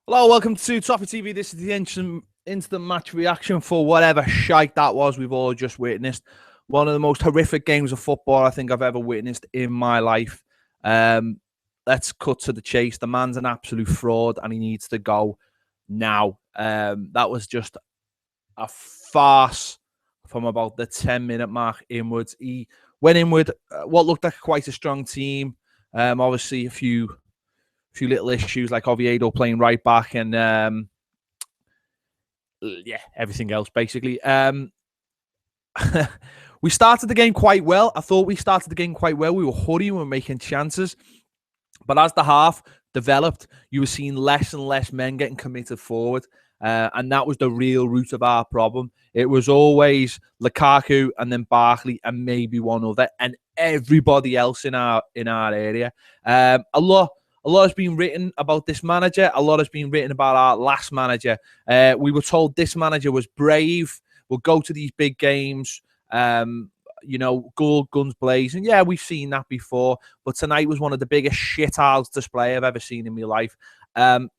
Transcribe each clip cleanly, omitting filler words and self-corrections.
Hello, welcome to Toffee TV. This is the instant match reaction for whatever shite that was we've all just witnessed. One of the most horrific games of football I think I've ever witnessed in my life. Let's cut to the chase. The man's an absolute fraud and he needs to go now. That was just a farce from about the 10-minute mark inwards. He went in with what looked like quite a strong team. Obviously, a few little issues like Oviedo playing right back and everything else basically. We started the game quite well. I thought we started the game quite well. We were hurrying, we were making chances. But as the half developed, you were seeing less and less men getting committed forward. And that was the real root of our problem. It was always Lukaku and then Barkley and maybe one other and everybody else in our area. A lot has been written about this manager. A lot has been written about our last manager. We were told this manager was brave, will go to these big games, guns blazing. Yeah, we've seen that before. But tonight was one of the biggest shithouse display I've ever seen in my life.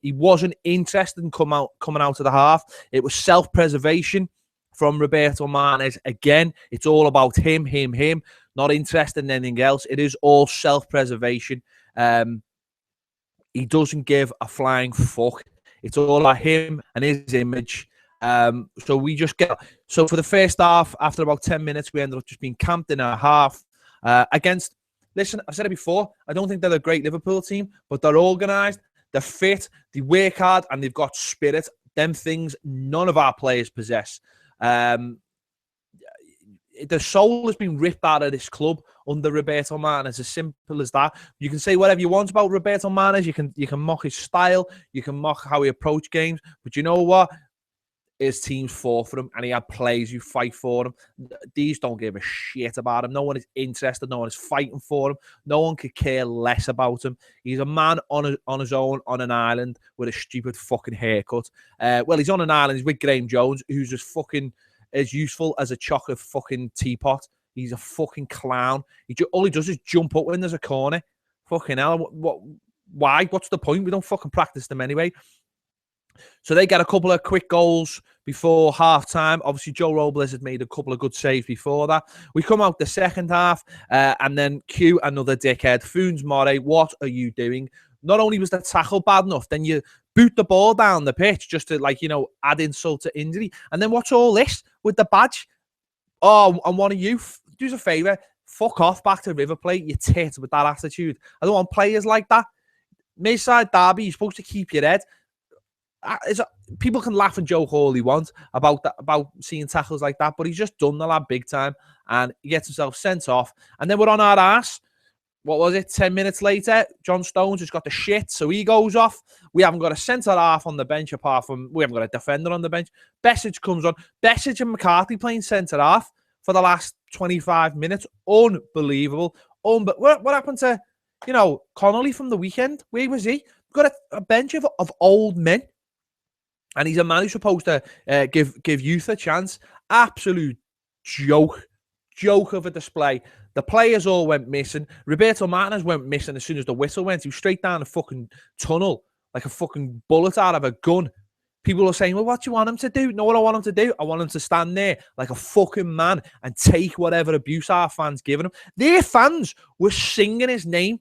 He wasn't interested in coming out of the half. It was self-preservation from Roberto Martinez. Again, it's all about him, not interested in anything else. It is all self-preservation. He doesn't give a flying fuck. It's all about him and his image. So for the first half, after about 10 minutes, we ended up just being camped in our half against, listen, I've said it before, I don't think they're a great Liverpool team, but they're organised, they're fit, they work hard, and they've got spirit. Them things none of our players possess. The soul has been ripped out of this club under Roberto Martinez, as simple as that. You can say whatever you want about Roberto Martinez. You can mock his style. You can mock how he approached games. But you know what? His teams fought for him, and he had players who fight for him. These don't give a shit about him. No one is interested. No one is fighting for him. No one could care less about him. He's a man on his own on an island with a stupid fucking haircut. Well, he's on an island. He's with Graham Jones, who's just fucking as useful as a chocolate fucking teapot. He's a fucking clown. All he does is jump up when there's a corner. Fucking hell. Why? What's the point? We don't fucking practice them anyway. So they get a couple of quick goals before half-time. Obviously, Joe Robles had made a couple of good saves before that. We come out the second half, and then cue another dickhead. Funes Mori, what are you doing? Not only was the tackle bad enough, then you boot the ball down the pitch just to, add insult to injury. And then what's all this with the badge? Oh, and one of you, do us a favour, fuck off back to River Plate, you tit, with that attitude. I don't want players like that. Merseyside derby, you're supposed to keep your head. People can laugh and joke all they want about seeing tackles like that, but he's just done the lad big time, and he gets himself sent off. And then we're on our ass. What was it? 10 minutes later, John Stones has got the shit, so he goes off. We haven't got a centre half on the bench apart from we haven't got a defender on the bench. Bessage comes on. Bessage and McCarthy playing centre half for the last 25 minutes. Unbelievable. But what happened to Connolly from the weekend? Where was he? We've got a bench of old men, and he's a man who's supposed to give youth a chance. Absolute joke of a display. The players all went missing. Roberto Martinez went missing as soon as the whistle went. He was straight down the fucking tunnel like a fucking bullet out of a gun. People are saying, well, what do you want him to do? No, what I want him to do? I want him to stand there like a fucking man and take whatever abuse our fans giving him. Their fans were singing his name.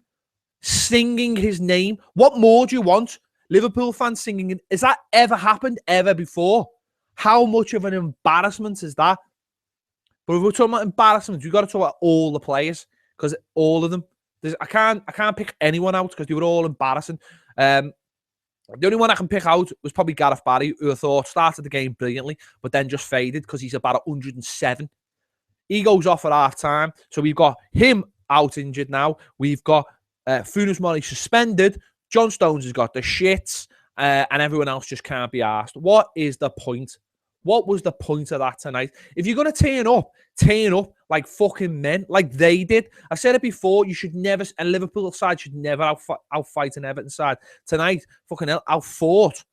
What more do you want? Liverpool fans singing. Has that ever happened ever before? How much of an embarrassment is that? But if we're talking about embarrassment, we've got to talk about all the players, because all of them. I can't pick anyone out because they were all embarrassing. The only one I can pick out was probably Gareth Barry, who I thought started the game brilliantly, but then just faded because he's about 107. He goes off at half-time. So we've got him out injured now. We've got Funes Mori suspended. John Stones has got the shits, and everyone else just can't be asked. What is the point? What was the point of that tonight? If you're going to turn up like fucking men, like they did. I said it before, you should never, and Liverpool side should never outfight an Everton side. Tonight, fucking hell, outfought.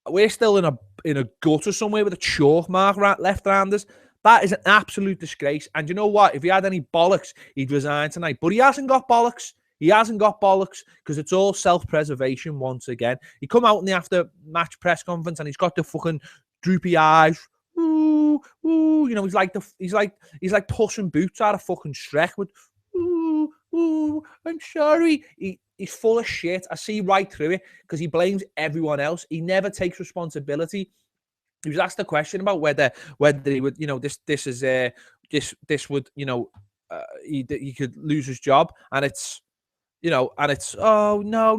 We're still in a gutter somewhere with a chalk mark left around us. That is an absolute disgrace. And you know what? If he had any bollocks, he'd resign tonight. But he hasn't got bollocks. He hasn't got bollocks because it's all self-preservation once again. He come out in the after-match press conference and he's got the fucking droopy eyes. Ooh, ooh, you know, he's like Puss in Boots out of fucking Shrek with ooh, ooh, I'm sorry. He's full of shit. I see right through it because he blames everyone else. He never takes responsibility. He was asked a question about whether he would, you know, this would, you know, he could lose his job, and it's, you know, and it's, oh no,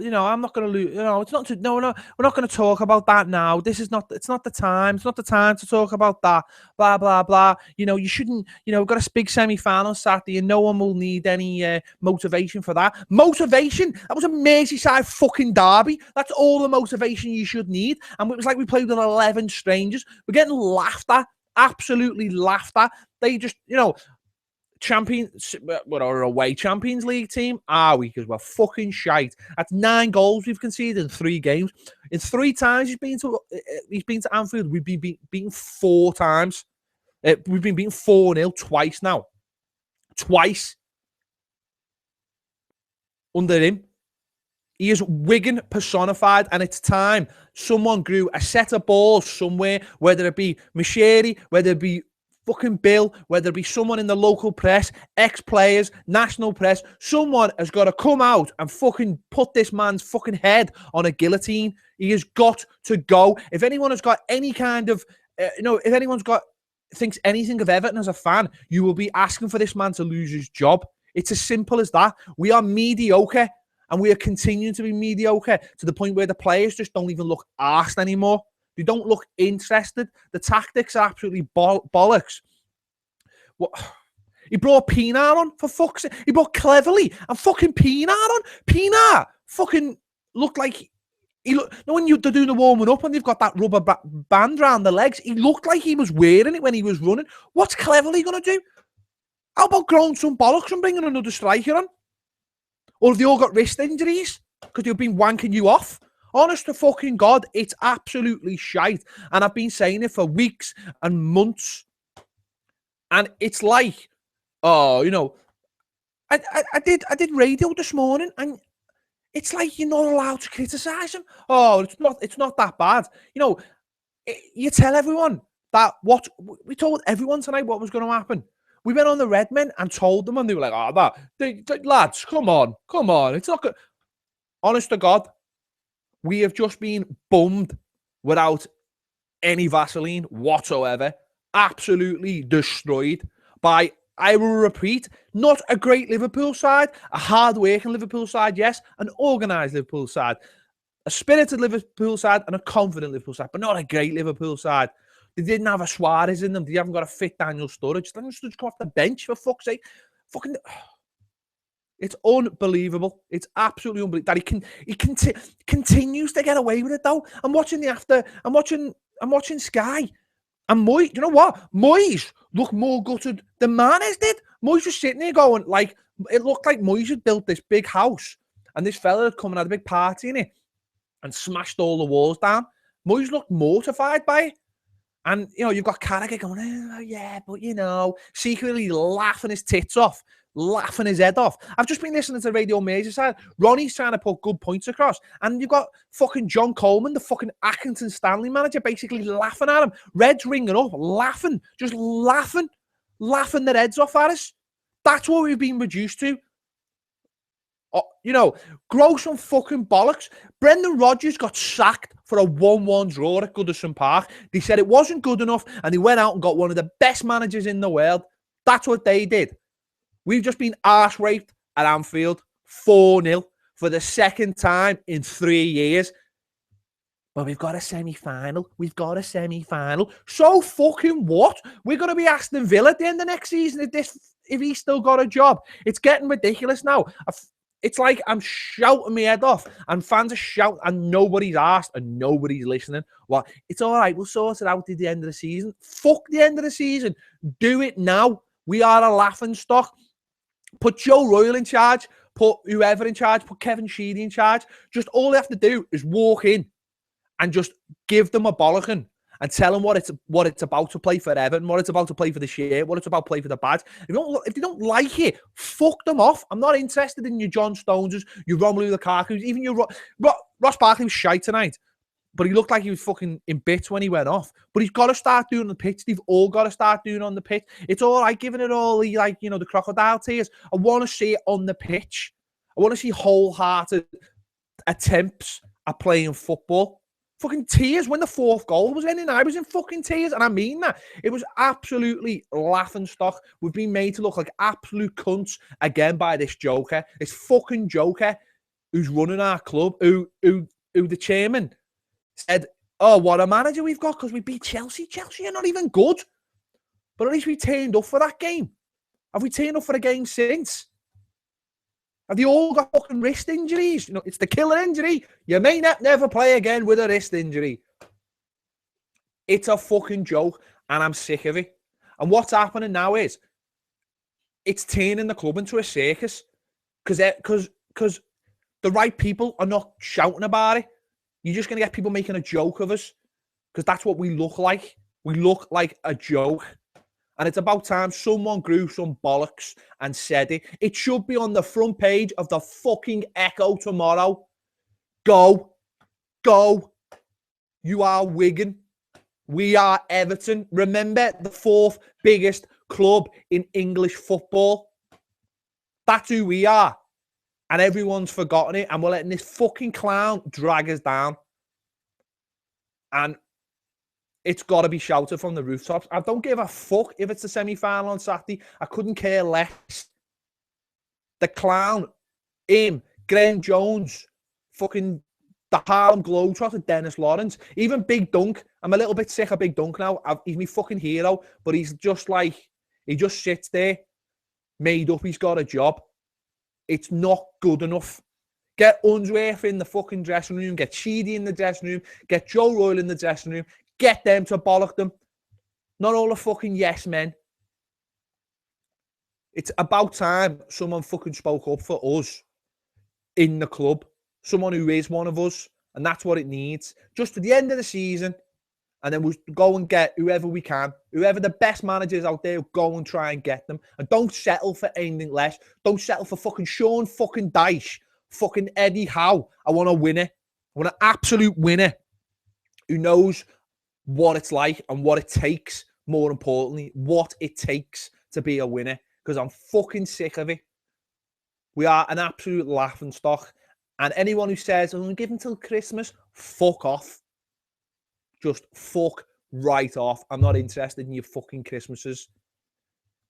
you know, I'm not going to lose, you know, it's not to, no, we're not going to talk about that now. It's not the time to talk about that, blah, blah, blah. You know, you shouldn't, you know, we've got a big semi-final Saturday and no one will need any motivation for that. Motivation? That was a Merseyside fucking derby. That's all the motivation you should need. And it was like we played with 11 strangers. We're getting laughed at, absolutely laughed at. They just, you know, we're our away Champions League team, are we? Because we're fucking shite. That's 9 goals we've conceded in 3 games. In 3 times he's been to Anfield. We've been beaten 4 times. We've been beaten 4-0 twice now. Twice. Under him. He is Wigan personified, and it's time someone grew a set of balls somewhere, whether it be Macheri, whether it be fucking Bill, whether it be someone in the local press, ex-players, national press, someone has got to come out and fucking put this man's fucking head on a guillotine. He has got to go. If anyone has got any kind of, if anyone's thinks anything of Everton as a fan, you will be asking for this man to lose his job. It's as simple as that. We are mediocre, and we are continuing to be mediocre to the point where the players just don't even look arsed anymore. They don't look interested. The tactics are absolutely bollocks. What? He brought Pienaar on, for fuck's sake. He brought Cleverly and fucking Pienaar on. Pienaar fucking looked like when they're doing the warming up and they've got that rubber band around the legs, he looked like he was wearing it when he was running. What's Cleverly going to do? How about growing some bollocks and bringing another striker on? Or have they all got wrist injuries because they've been wanking you off? Honest to fucking God, it's absolutely shite. And I've been saying it for weeks and months. And it's like, oh, you know, I did radio this morning, and it's like you're not allowed to criticise him. Oh, it's not that bad. You know, you tell everyone that we told everyone tonight what was going to happen. We went on the Redmen and told them, and they were like, oh, lads, come on. It's not good. Honest to God, we have just been bummed without any Vaseline whatsoever. Absolutely destroyed by, I will repeat, not a great Liverpool side, a hard-working Liverpool side, yes, an organised Liverpool side, a spirited Liverpool side, and a confident Liverpool side, but not a great Liverpool side. They didn't have a Suarez in them. They haven't got a fit Daniel Sturridge. They just come off the bench, for fuck's sake. Fucking... It's unbelievable. It's absolutely unbelievable that he continues to get away with it, though. I'm watching Sky, and Moyes, you know what? Moyes looked more gutted than Manes did. Moyes was sitting there going, like, it looked like Moyes had built this big house, and this fella had come and had a big party in it and smashed all the walls down. Moyes looked mortified by it. And, you know, you've got Carragher going, oh, yeah, but, you know, secretly laughing his tits off, laughing his head off. I've just been listening to Radio Merseyside. Ronnie's trying to put good points across. And you've got fucking John Coleman, the fucking Accrington Stanley manager, basically laughing at him. Red's ringing up, laughing, just laughing their heads off at us. That's what we've been reduced to. You know, grow some fucking bollocks. Brendan Rodgers got sacked for a 1-1 draw at Goodison Park. They said it wasn't good enough, and he went out and got one of the best managers in the world. That's what they did. We've just been arse-raped at Anfield, 4-0, for the second time in 3 years. But we've got a semi-final. So fucking what? We're going to be Aston Villa at the end of next season if he's still got a job. It's getting ridiculous now. It's like I'm shouting my head off, and fans are shouting, and nobody's asked, and nobody's listening. Well, it's all right. We'll sort it out at the end of the season. Fuck the end of the season. Do it now. We are a laughing stock. Put Joe Royle in charge. Put whoever in charge. Put Kevin Sheedy in charge. Just all they have to do is walk in and just give them a bollocking and tell them what it's about to play for Everton, what it's about to play for the shirt, what it's about to play for the badge. If they don't like it, fuck them off. I'm not interested in your John Stoneses, your Romelu Lukaku's, even your Ross Barkley was shite tonight. But he looked like he was fucking in bits when he went off. But he's got to start doing on the pitch. They've all got to start doing on the pitch. It's all right giving it all the, like, you know, the crocodile tears. I want to see it on the pitch. I want to see wholehearted attempts at playing football. Fucking tears when the fourth goal was in. I was in fucking tears. And I mean that. It was absolutely laughing stock. We've been made to look like absolute cunts again by this joker. This fucking joker who's running our club, who the chairman said, oh, what a manager we've got because we beat Chelsea. Chelsea are not even good. But at least we turned up for that game. Have we turned up for the game since? Have they all got fucking wrist injuries? You know, it's the killer injury. You may never play again with a wrist injury. It's a fucking joke, and I'm sick of it. And what's happening now is it's turning the club into a circus because the right people are not shouting about it. You're just going to get people making a joke of us because that's what we look like. We look like a joke. And it's about time someone grew some bollocks and said it. It should be on the front page of the fucking Echo tomorrow. Go. You are Wigan. We are Everton. Remember, the fourth biggest club in English football. That's who we are. And everyone's forgotten it. And we're letting this fucking clown drag us down. And it's got to be shouted from the rooftops. I don't give a fuck if it's the semi-final on Saturday. I couldn't care less. The clown, him, Graham Jones, fucking the Harlem Globetrotter, Dennis Lawrence, even Big Dunk. I'm a little bit sick of Big Dunk now. He's my fucking hero. But he's just like, he just sits there, made up he's got a job. It's not good enough. Get Unsworth in the fucking dressing room. Get Sheedy in the dressing room. Get Joe Royle in the dressing room. Get them to bollock them. Not all the fucking yes men. It's about time someone fucking spoke up for us in the club. Someone who is one of us. And that's what it needs. Just to the end of the season. And then we'll go and get whoever we can. Whoever the best managers out there, go and try and get them. And don't settle for anything less. Don't settle for fucking Sean fucking Dyche. Fucking Eddie Howe. I want a winner. I want an absolute winner who knows what it's like and what it takes. More importantly, what it takes to be a winner. Because I'm fucking sick of it. We are an absolute laughingstock. And anyone who says, I'm going to give him till Christmas, fuck off. Just fuck right off. I'm not interested in your fucking Christmases.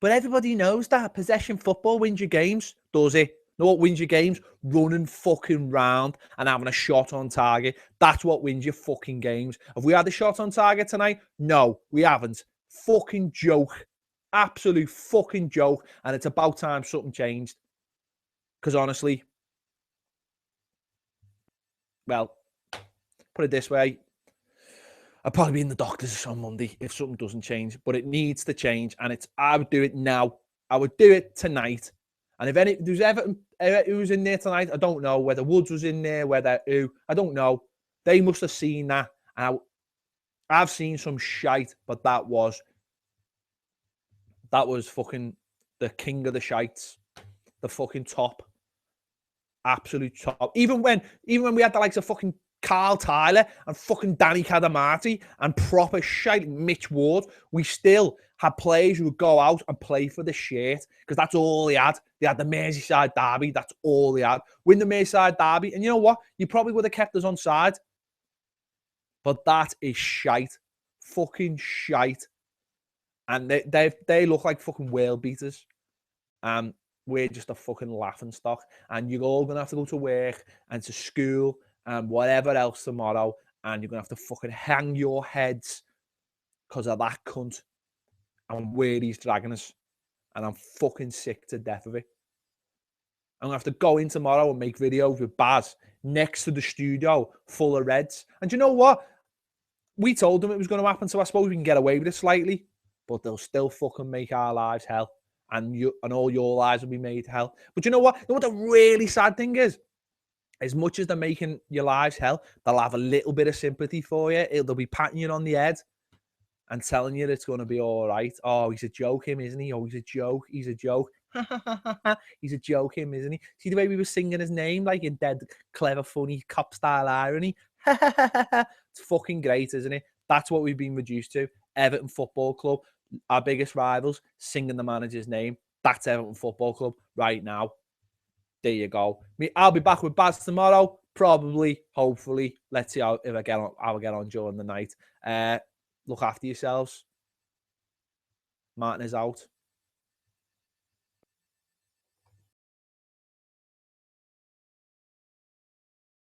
But everybody knows that possession football wins your games, does it? Know what wins your games? Running fucking round and having a shot on target. That's what wins your fucking games. Have we had a shot on target tonight? No, we haven't. Fucking joke. Absolute fucking joke. And it's about time something changed. Because honestly, well, put it this way. I'll probably be in the doctor's on Monday if something doesn't change. But it needs to change. And I would do it now. I would do it tonight. And if there's Everton who's in there tonight, I don't know. Whether Woods was in there, I don't know. They must have seen that. And I've seen some shite, but that was fucking the king of the shites. The fucking top. Absolute top. Even when we had the likes of fucking Carl Tyler and fucking Danny Cadamati and proper shite Mitch Ward, we still had players who would go out and play for the shirt because that's all they had. They had the Merseyside derby. That's all they had. Win the Merseyside derby. And you know what? You probably would have kept us on side. But that is shite. Fucking shite. And they look like fucking whale beaters. We're just a fucking laughing stock. And you're all going to have to go to work and to school and whatever else tomorrow. And you're going to have to fucking hang your heads because of that cunt. And where he's dragging us. And I'm fucking sick to death of it. I'm going to have to go in tomorrow and make videos with Baz next to the studio full of Reds. And you know what? We told them it was going to happen, so I suppose we can get away with it slightly. But they'll still fucking make our lives hell. And all your lives will be made hell. But you know what? You know what the really sad thing is? As much as they're making your lives hell, they'll have a little bit of sympathy for you. They'll be patting you on the head. and telling you it's going to be all right. Oh, he's a joke, him, isn't he? Oh, he's a joke. He's a joke. He's a joke, him, isn't he? See the way we were singing his name, like in dead, clever, funny, cop style irony. It's fucking great, isn't it? That's what we've been reduced to. Everton Football Club, our biggest rivals, singing the manager's name. That's Everton Football Club right now. There you go. I'll be back with Baz tomorrow. Probably, hopefully. Let's see how I get on during the night. Look after yourselves. Martin is out.